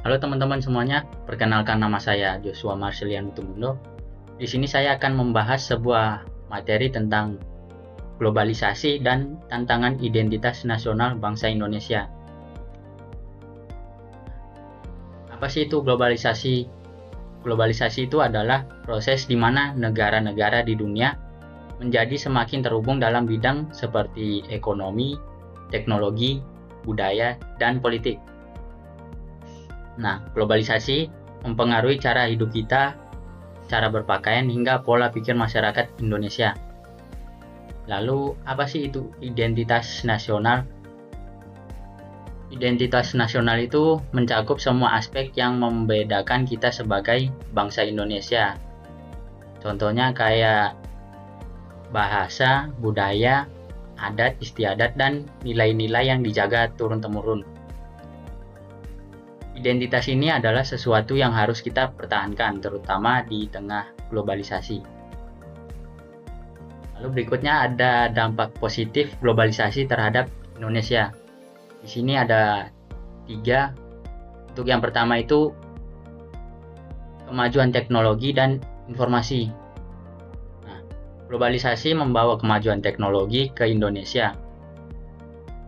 Halo teman-teman semuanya, perkenalkan nama saya Joshua Marsilian Tumundo. Di sini saya akan membahas sebuah materi tentang globalisasi dan tantangan identitas nasional bangsa Indonesia. Apa sih itu globalisasi? Globalisasi itu adalah proses di mana negara-negara di dunia menjadi semakin terhubung dalam bidang seperti ekonomi, teknologi, budaya, dan politik. Nah, globalisasi mempengaruhi cara hidup kita, cara berpakaian, hingga pola pikir masyarakat Indonesia. Lalu, apa sih itu identitas nasional? Identitas nasional itu mencakup semua aspek yang membedakan kita sebagai bangsa Indonesia. Contohnya kayak bahasa, budaya, adat, istiadat, dan nilai-nilai yang dijaga turun-temurun. Identitas ini adalah sesuatu yang harus kita pertahankan, terutama di tengah globalisasi. Lalu berikutnya ada dampak positif globalisasi terhadap Indonesia. Di sini ada 3. Untuk yang pertama itu kemajuan teknologi dan informasi. Nah, globalisasi membawa kemajuan teknologi ke Indonesia.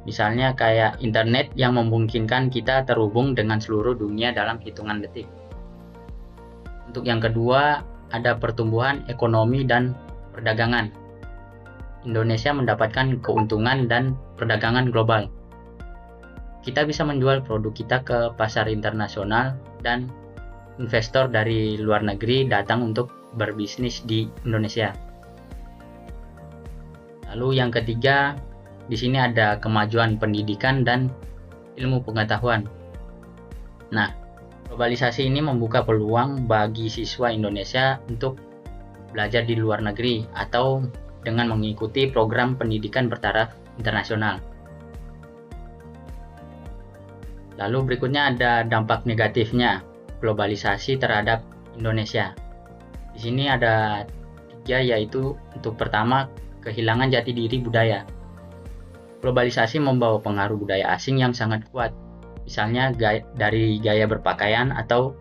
Misalnya kayak internet yang memungkinkan kita terhubung dengan seluruh dunia dalam hitungan detik. Untuk yang kedua, ada pertumbuhan ekonomi dan perdagangan. Indonesia mendapatkan keuntungan dan perdagangan global. Kita bisa menjual produk kita ke pasar internasional dan investor dari luar negeri datang untuk berbisnis di Indonesia. Lalu yang ketiga, di sini ada kemajuan pendidikan dan ilmu pengetahuan. Nah, globalisasi ini membuka peluang bagi siswa Indonesia untuk belajar di luar negeri atau dengan mengikuti program pendidikan bertaraf internasional. Lalu berikutnya ada dampak negatifnya globalisasi terhadap Indonesia. Di sini ada 3, yaitu untuk pertama, kehilangan jati diri budaya. Globalisasi membawa pengaruh budaya asing yang sangat kuat, misalnya dari gaya berpakaian atau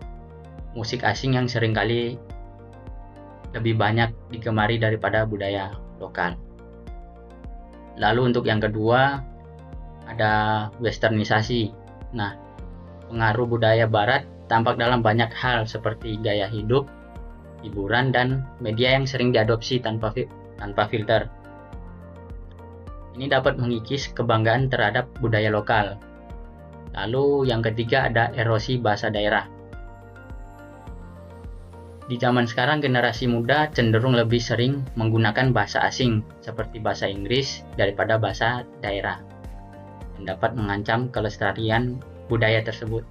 musik asing yang seringkali lebih banyak digemari daripada budaya lokal. Lalu untuk yang kedua, ada westernisasi. Nah, pengaruh budaya barat tampak dalam banyak hal seperti gaya hidup, hiburan, dan media yang sering diadopsi tanpa filter. Ini dapat mengikis kebanggaan terhadap budaya lokal. Lalu yang ketiga ada erosi bahasa daerah. Di zaman sekarang generasi muda cenderung lebih sering menggunakan bahasa asing seperti bahasa Inggris daripada bahasa daerah, yang dapat mengancam kelestarian budaya tersebut.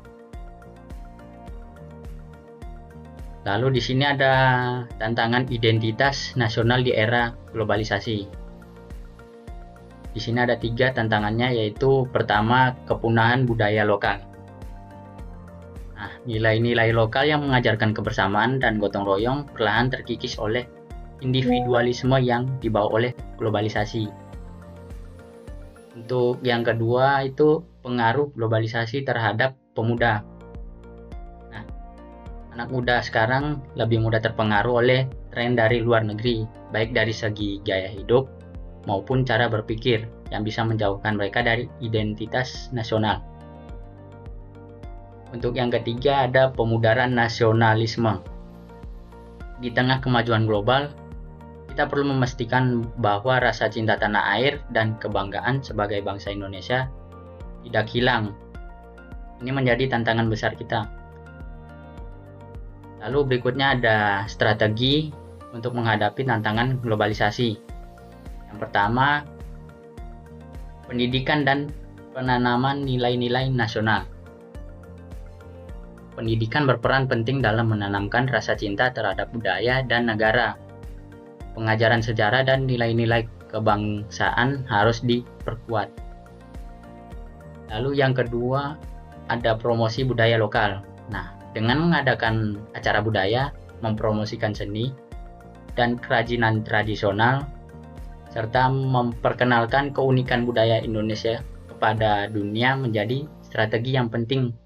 Lalu di sini ada tantangan identitas nasional di era globalisasi. Di sini ada 3 tantangannya, yaitu pertama, kepunahan budaya lokal. Nah, nilai-nilai lokal yang mengajarkan kebersamaan dan gotong royong perlahan terkikis oleh individualisme yang dibawa oleh globalisasi. Untuk yang kedua itu pengaruh globalisasi terhadap pemuda. Nah, anak muda sekarang lebih mudah terpengaruh oleh tren dari luar negeri, baik dari segi gaya hidup maupun cara berpikir yang bisa menjauhkan mereka dari identitas nasional. Untuk yang ketiga ada pemudaran nasionalisme. Di tengah kemajuan global, kita perlu memastikan bahwa rasa cinta tanah air dan kebanggaan sebagai bangsa Indonesia tidak hilang. Ini menjadi tantangan besar kita. Lalu berikutnya ada strategi untuk menghadapi tantangan globalisasi. Yang pertama, pendidikan dan penanaman nilai-nilai nasional. Pendidikan berperan penting dalam menanamkan rasa cinta terhadap budaya dan negara. Pengajaran sejarah dan nilai-nilai kebangsaan harus diperkuat. Lalu yang kedua, ada promosi budaya lokal. Nah, dengan mengadakan acara budaya, mempromosikan seni dan kerajinan tradisional, serta memperkenalkan keunikan budaya Indonesia kepada dunia menjadi strategi yang penting.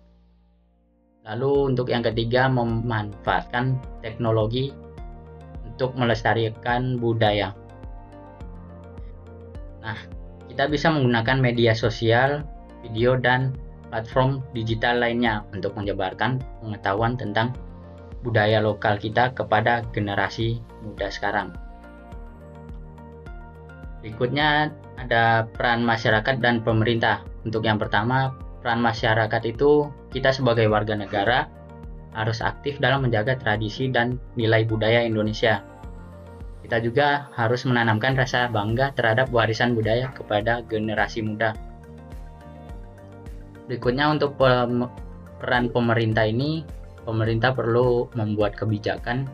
Lalu untuk yang ketiga, memanfaatkan teknologi untuk melestarikan budaya. Nah, kita bisa menggunakan media sosial, video, dan platform digital lainnya untuk menyebarkan pengetahuan tentang budaya lokal kita kepada generasi muda sekarang. Berikutnya ada peran masyarakat dan pemerintah. Untuk yang pertama, peran masyarakat itu kita sebagai warga negara harus aktif dalam menjaga tradisi dan nilai budaya Indonesia. Kita juga harus menanamkan rasa bangga terhadap warisan budaya kepada generasi muda. Berikutnya untuk peran pemerintah ini, pemerintah perlu membuat kebijakan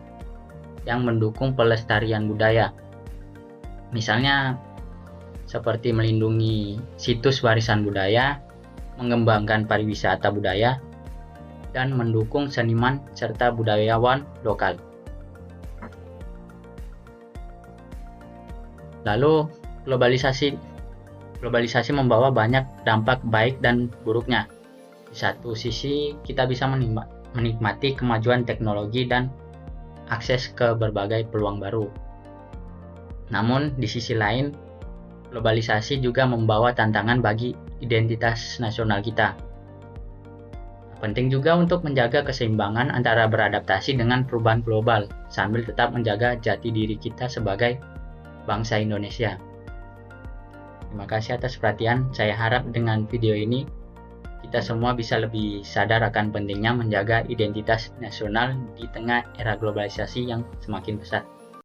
yang mendukung pelestarian budaya. Misalnya seperti melindungi situs warisan budaya, mengembangkan pariwisata budaya, dan mendukung seniman serta budayawan lokal. Lalu globalisasi membawa banyak dampak baik dan buruknya. Di satu sisi kita bisa menikmati kemajuan teknologi dan akses ke berbagai peluang baru. Namun di sisi lain, globalisasi juga membawa tantangan bagi identitas nasional kita. Penting juga untuk menjaga keseimbangan antara beradaptasi dengan perubahan global sambil tetap menjaga jati diri kita sebagai bangsa Indonesia. Terima kasih atas perhatian. Saya harap dengan video ini kita semua bisa lebih sadar akan pentingnya menjaga identitas nasional di tengah era globalisasi yang semakin pesat.